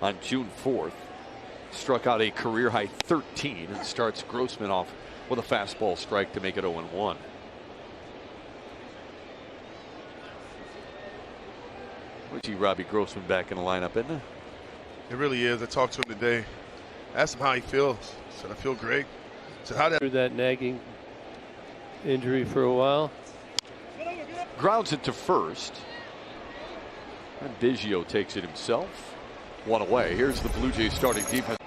on June 4th. Struck out a career-high 13 and starts Grossman off with a fastball strike to make it 0-1. Would you Robbie Grossman back in the lineup, isn't it? It really is. I talked to him today. Asked him how he feels. He said, I feel great. I said, how through that nagging injury for a while. Grounds it to first. And Biggio takes it himself. One away. Here's the Blue Jays starting defense.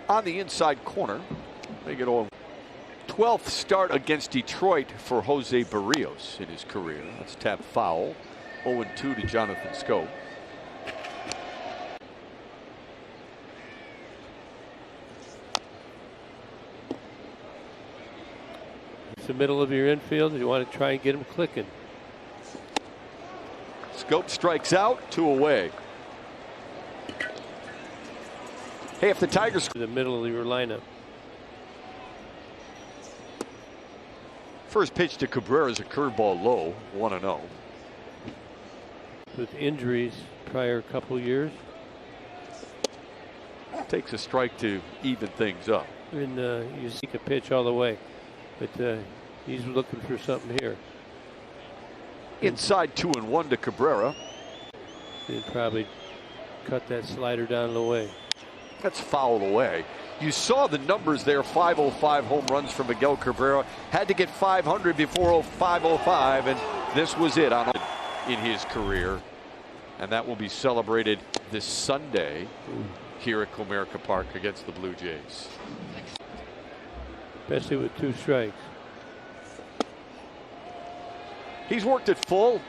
On the inside corner. Make it 12th start against Detroit for José Berríos in his career. That's tap foul. 0-2 to Jonathan Schoop. It's the middle of your infield. You want to try and get him clicking. Schoop strikes out, 2 away. Hey, if the Tigers the middle of your lineup. First pitch to Cabrera is a curveball low, 1-0. With injuries prior couple years. Takes a strike to even things up. And you see a pitch all the way, but he's looking for something here. Inside 2-1 to Cabrera. He'd probably cut that slider down the way. That's fouled away. You saw the numbers there, 505 home runs from Miguel Cabrera. Had to get 500 before 505, and this was it in his career. And that will be celebrated this Sunday here at Comerica Park against the Blue Jays. Especially with 2 strikes. He's worked it full.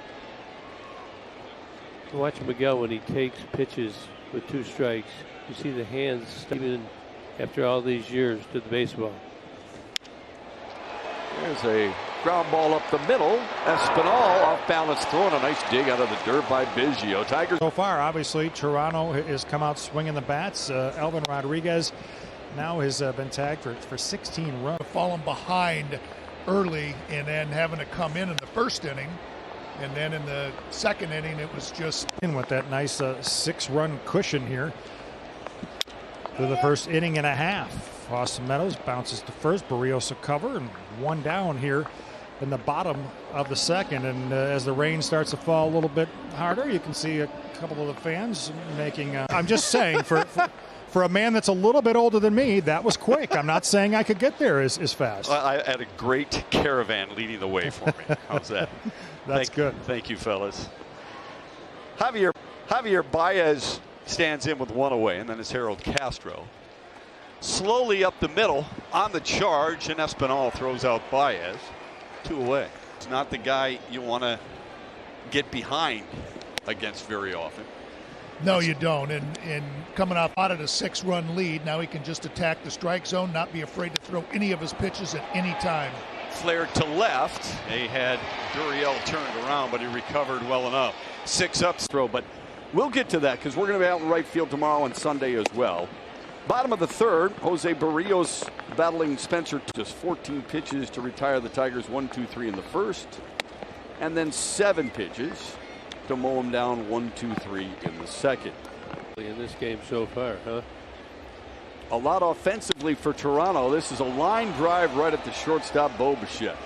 Watch Miguel when he takes pitches with 2 strikes. You see the hands even after all these years to the baseball. There's a ground ball up the middle. Espinal off balance, throwing a nice dig out of the dirt by Biggio. Tigers. So far, obviously, Toronto has come out swinging the bats. Elvin Rodriguez now has been tagged for 16 runs. Falling behind early and then having to come in the first inning. And then in the second inning, it was just in with that nice 6-run cushion here through the first inning and a half. Austin Meadows bounces to first. Berríos a cover and 1 down here in the bottom of the second. And as the rain starts to fall a little bit harder, you can see a couple of the fans making. I'm just saying, for a man that's a little bit older than me, that was quick. I'm not saying I could get there as fast. I had a great caravan leading the way for me. How's that? That's good. Thank you, fellas. Javier Baez stands in with 1 away, and then it's Harold Castro. Slowly up the middle on the charge, and Espinal throws out Baez. 2 away. It's not the guy you want to get behind against very often. no, you don't. And coming off out of the 6-run lead, now he can just attack the strike zone, not be afraid to throw any of his pitches at any time. Flared to left. They had Gurriel turned around, but he recovered well enough. 6 up throw, but we'll get to that because we're going to be out in right field tomorrow and Sunday as well. Bottom of the third, José Berríos battling Spencer. Just 14 pitches to retire the Tigers 1-2-3 in the first, and then 7 pitches to mow him down 1-2-3 in the second. In this game so far, huh? A lot offensively for Toronto. This is a line drive right at the shortstop, Bo Bichette.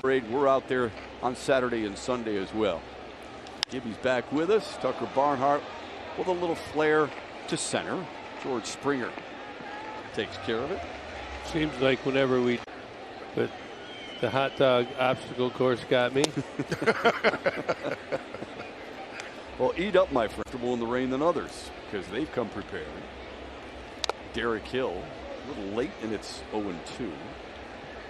We're out there on Saturday and Sunday as well. Gibby's back with us. Tucker Barnhart with a little flare to center. George Springer takes care of it. Seems like whenever we, but the hot dog obstacle course got me. Well, eat up, my friend. More in the rain than others because they've come prepared. Derek Hill, a little late, and it's 0-2.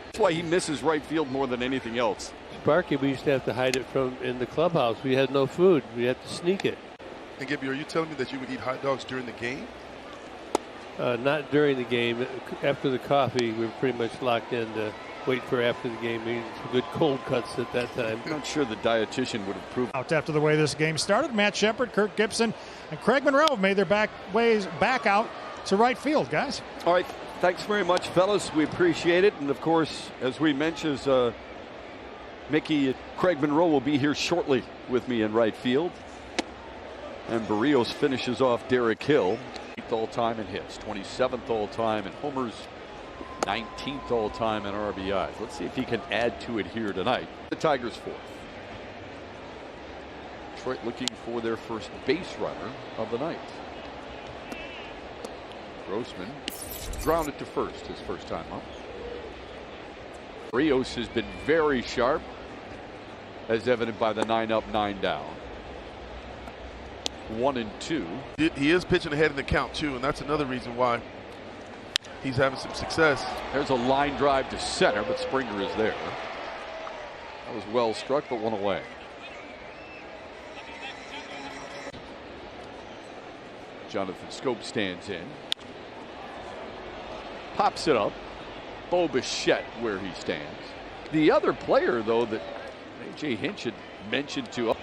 That's why he misses right field more than anything else. Sparky, we used to have to hide it from in the clubhouse. We had no food. We had to sneak it. And Gibby, are you telling me that you would eat hot dogs during the game? Not during the game. After the coffee, we were pretty much locked in to wait for after the game. We needed some good cold cuts at that time. I'm not sure the dietitian would approve. Out after the way this game started, Matt Shepard, Kirk Gibson, and Craig Monroe made their ways back out to right field, guys. All right, thanks very much, fellas. We appreciate it. And of course, as we mentioned, Mickey, Craig Monroe will be here shortly with me in right field. And Berríos finishes off Derek Hill. 8th all-time in hits, 27th all-time in homers, 19th all-time in RBIs. Let's see if he can add to it here tonight. The Tigers 4th. Detroit looking for their first base runner of the night. Grossman grounded to first his first time up. Berríos has been very sharp, as evident by the 9 up, 9 down. 1-2. He is pitching ahead in the count too, and that's another reason why he's having some success. There's a line drive to center, but Springer is there. That was well struck, but one away. Jonathan Scope stands in. Pops it up. Bo Bichette where he stands. The other player, though, that A.J. Hinch had mentioned to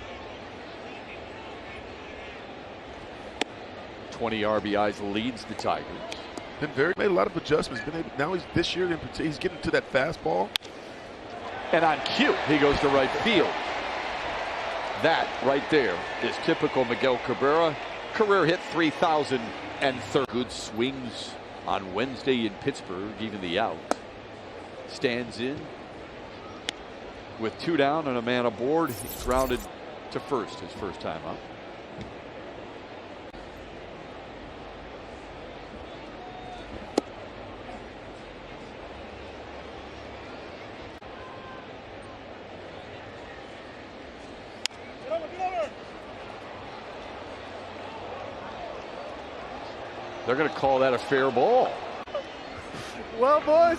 20 RBIs leads the Tigers. Made a lot of adjustments. Now this year he's getting to that fastball. And on cue, he goes to right field. That right there is typical Miguel Cabrera. Career hit 3,030. Good swings on Wednesday in Pittsburgh, even the out. Stands in with 2 down and a man aboard. He's grounded to first his first time up. They're going to call that a fair ball. Well, boys,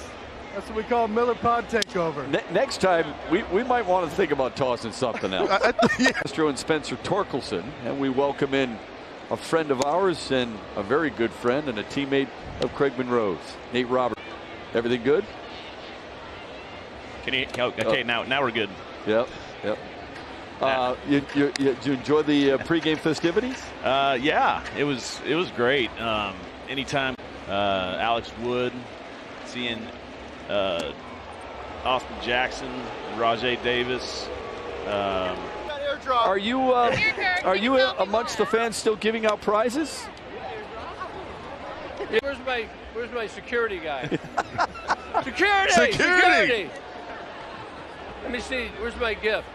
that's what we call Miller Pod takeover. Next time, we might want to think about tossing something else. Castro and Spencer Torkelson, and we welcome in a friend of ours and a very good friend and a teammate of Craig Monroe's, Nate Roberts. Everything good? Can you? Okay, now we're good. Yep. You enjoy the pregame festivities? Yeah, it was great. Anytime Alex Wood, seeing Austin Jackson, Rajay Davis. Are you amongst the fans still giving out prizes? Where's my security guy? Security! Let me see. Where's my gift?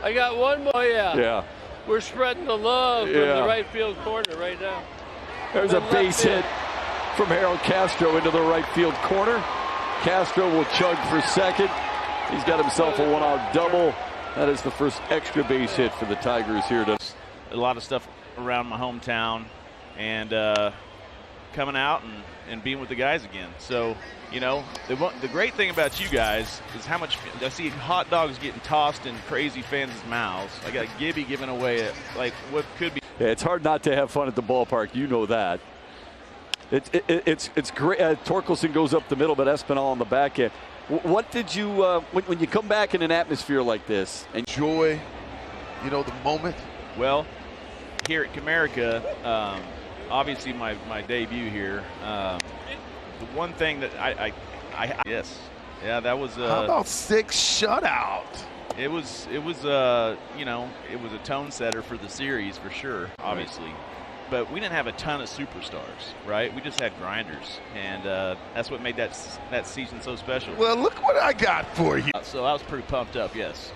I got one more. Yeah. We're spreading the love from the right field corner right now. There's a base hit from Harold Castro into the right field corner. Castro will chug for second. He's got himself a 1-out double. That is the first extra base hit for the Tigers here. A lot of stuff around my hometown and coming out and being with the guys again. So, you know, the great thing about you guys is how much I see hot dogs getting tossed in crazy fans' mouths. I got Gibby giving away like what could be. Yeah, it's hard not to have fun at the ballpark. You know that. It's great. Torkelson goes up the middle, but Espinal on the back end. What did you when you come back in an atmosphere like this? Enjoy, the moment. Well, here at Comerica, obviously my debut here. The one thing that that was. How about 6 shutout? It was it was a tone setter for the series for sure, obviously. But we didn't have a ton of superstars, right? We just had grinders, and that's what made that season so special. Well, look what I got for you. So I was pretty pumped up, yes.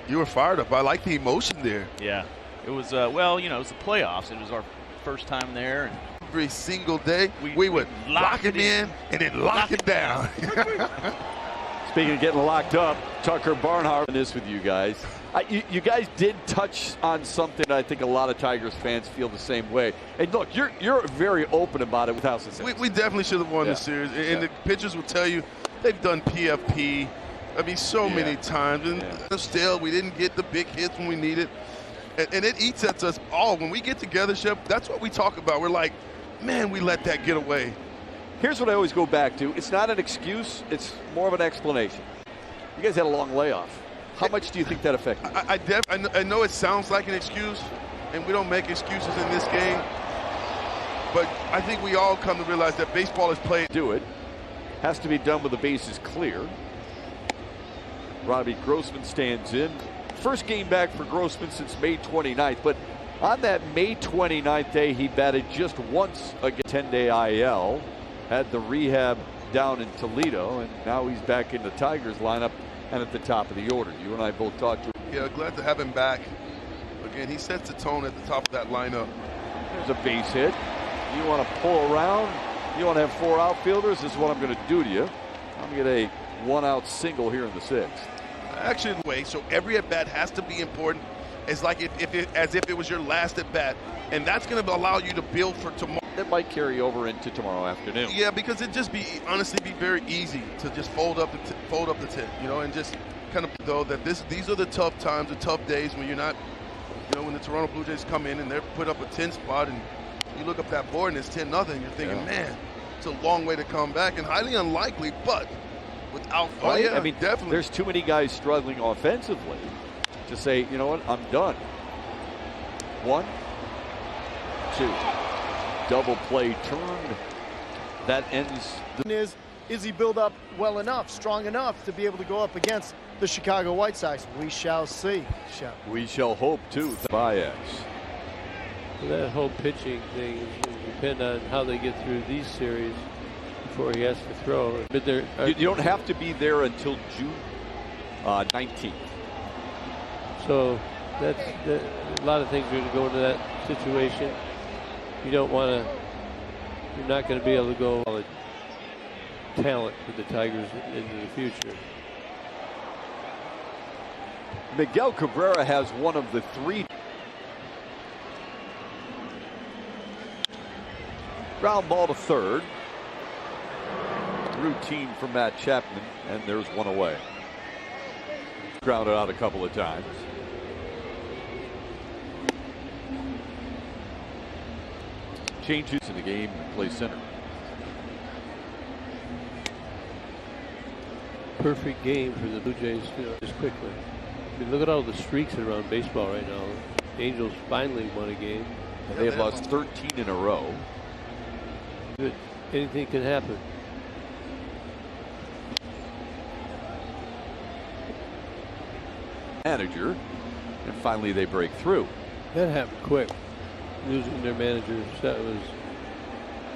You were fired up. I like the emotion there. Yeah. It was, it was the playoffs. It was our first time there. And every single day, we would lock him in and then lock him down. Speaking of getting locked up, Tucker Barnhart on this with you guys. You guys did touch on something I think a lot of Tigers fans feel the same way. And look, you're very open about it with House of We definitely should have won the series. And the pitchers will tell you they've done PFP. I mean, so many times. And still, we didn't get the big hits when we needed. And it eats at us all. When we get together, Shep, that's what we talk about. We're like, man, we let that get away. Here's what I always go back to. It's not an excuse. It's more of an explanation. You guys had a long layoff. How much do you think that affected you? I know it sounds like an excuse, and we don't make excuses in this game. But I think we all come to realize that baseball is played. Do it. Has to be done with the bases clear. Robbie Grossman stands in. First game back for Grossman since May 29th, but on that May 29th day, he batted just once against 10-day IL, had the rehab down in Toledo, and now he's back in the Tigers lineup and at the top of the order. You and I both talked to him. Yeah, glad to have him back. Again, he sets the tone at the top of that lineup. There's a base hit. You want to pull around, you want to have 4 outfielders, this is what I'm going to do to you. I'm going to get a 1-out single here in the 6th. Actually, the way, so every at-bat has to be important. It's like as if it was your last at-bat, and that's going to allow you to build for tomorrow. That might carry over into tomorrow afternoon. Yeah, because it just honestly be very easy to just fold up the tip, you know, and just kind of though that these are the tough times, the tough days when you're not, you know, when the Toronto Blue Jays come in and they're put up a 10 spot and you look up that board and it's 10-0, you're thinking, man, it's a long way to come back and highly unlikely, but without I mean, definitely. There's too many guys struggling offensively to say, you know what, I'm done. 1, 2. Double play turned. That ends. Is he built up well enough, strong enough to be able to go up against the Chicago White Sox? We shall see. We shall hope too. Baez. Well, that whole pitching thing is going to depend on how they get through these series before he has to throw. But you don't have to be there until June 19th. So a lot of things are going to go into that situation. You don't want to. You're not going to be able to go all the talent for the Tigers into the future. Miguel Cabrera has one of the 3. Ground ball to third. Routine from Matt Chapman, and there's one away. Grounded out a couple of times. Changes in the game and play center. Perfect game for the Blue Jays just quickly. I mean, look at all the streaks around baseball right now. The Angels finally won a game. And they have lost 13 in a row. But anything can happen. Manager, and finally they break through. That happened quick. Losing their manager, that was.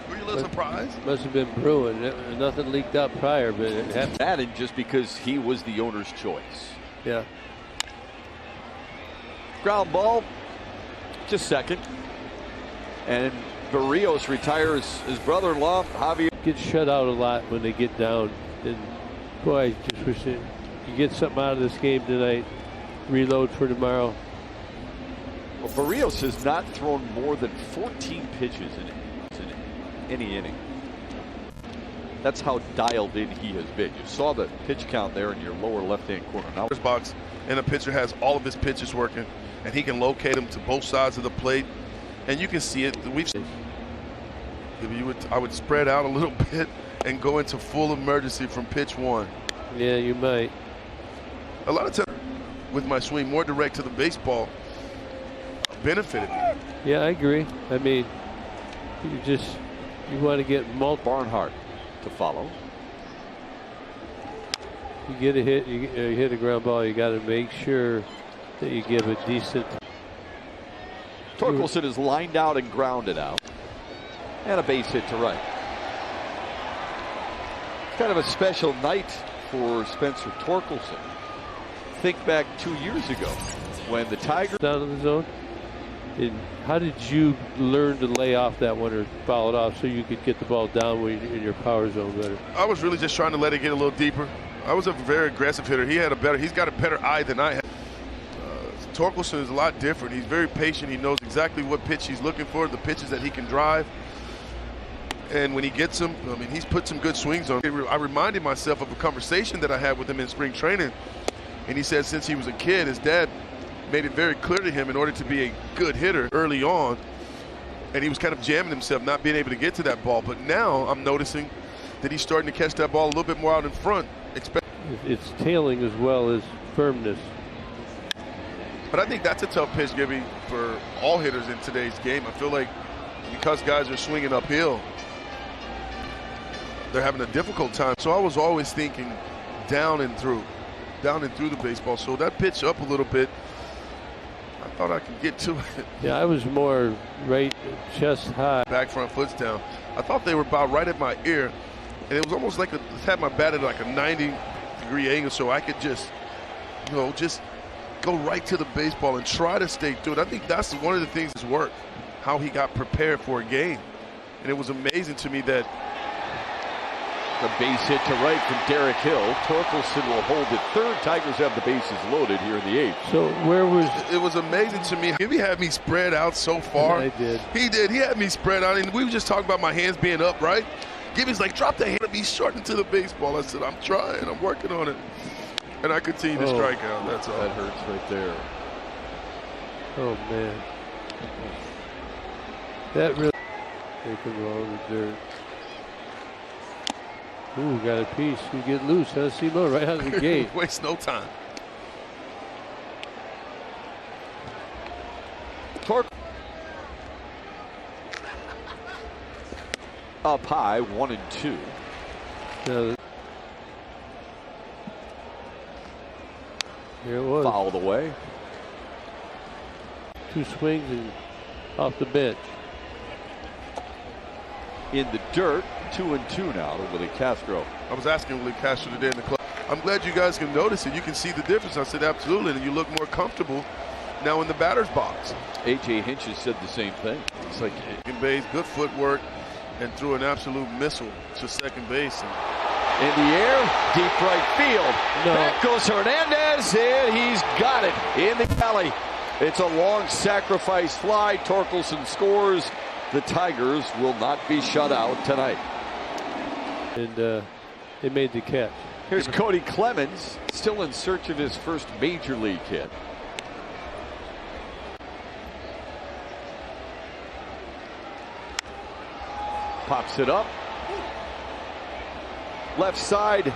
Were you a little surprised? Must have been brewing. Nothing leaked out prior, but it happened. Added just because he was the owner's choice. Yeah. Ground ball, just second, and Berríos retires his brother-in-law Javier. Gets shut out a lot when they get down, and boy, I just wish you get something out of this game tonight. Reload for tomorrow. Well, Berríos has not thrown more than 14 pitches in any inning. That's how dialed in he has been. You saw the pitch count there in your lower left-hand corner. Now, box, and the pitcher has all of his pitches working, and he can locate them to both sides of the plate, and you can see it. I would spread out a little bit and go into full emergency from pitch 1. Yeah, you might. A lot of times with my swing more direct to the baseball benefited me. Yeah, I agree. I mean, you want to get Barnhart to follow. You get a hit, you hit a ground ball, you got to make sure that you give a decent. Torkelson is lined out and grounded out. And a base hit to right. Kind of a special night for Spencer Torkelson. Think back 2 years ago when the Tigers down in the zone. And how did you learn to lay off that one or foul it off so you could get the ball down in your power zone better? I was really just trying to let it get a little deeper. I was a very aggressive hitter. He's got a better eye than I have. Torkelson is a lot different. He's very patient. He knows exactly what pitch he's looking for, the pitches that he can drive. And when he gets them, I mean, he's put some good swings on. I reminded myself of a conversation that I had with him in spring training. And he said since he was a kid, his dad made it very clear to him in order to be a good hitter early on. And he was kind of jamming himself, not being able to get to that ball. But now I'm noticing that he's starting to catch that ball a little bit more out in front. It's tailing as well as firmness. But I think that's a tough pitch, Gibby, for all hitters in today's game. I feel like because guys are swinging uphill, they're having a difficult time. So I was always thinking down and through. down and through the baseball. So that pitch up a little bit, I thought I could get to it. Yeah, I was more right chest high. Back front foot's down. I thought they were about right at my ear, and it was almost like it had my bat at like a 90-degree angle, so I could just, just go right to the baseball and try to stay through it. I think that's one of the things that's worked, how he got prepared for a game. And it was amazing to me that the base hit to right from Derek Hill. Torkelson will hold it third. Tigers have the bases loaded here in the eighth. So where was... It was amazing to me. He had me spread out so far. I did. He did. He had me spread out. And we were just talking about my hands being up, right? Gibby's like, drop the hand and be short into the baseball. I said, I'm trying. I'm working on it. And I continue to strike out. That's all. That hurts right there. Oh, man. That really... Take him all the dirt. Ooh, got a piece. You get loose, huh, Simo? Right out of the gate. Waste no time. Torque up high, 1-2. Now, here it was. Fouled away. 2 swings and off the bench. In the dirt, 2-2 now to Willie Castro. I was asking Willie Castro today in the club. I'm glad you guys can notice it. You can see the difference. I said, absolutely. And you look more comfortable now in the batter's box. A.J. Hinch has said the same thing. It's like second base, good footwork, and threw an absolute missile to second base. In the air, deep right field. No. Back goes Hernandez, and he's got it in the alley. It's a long sacrifice fly. Torkelson scores. The Tigers will not be shut out tonight. And they made the catch. Here's Cody Clemens, still in search of his first major league hit. Pops it up. Left side,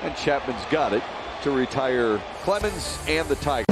and Chapman's got it to retire Clemens and the Tigers.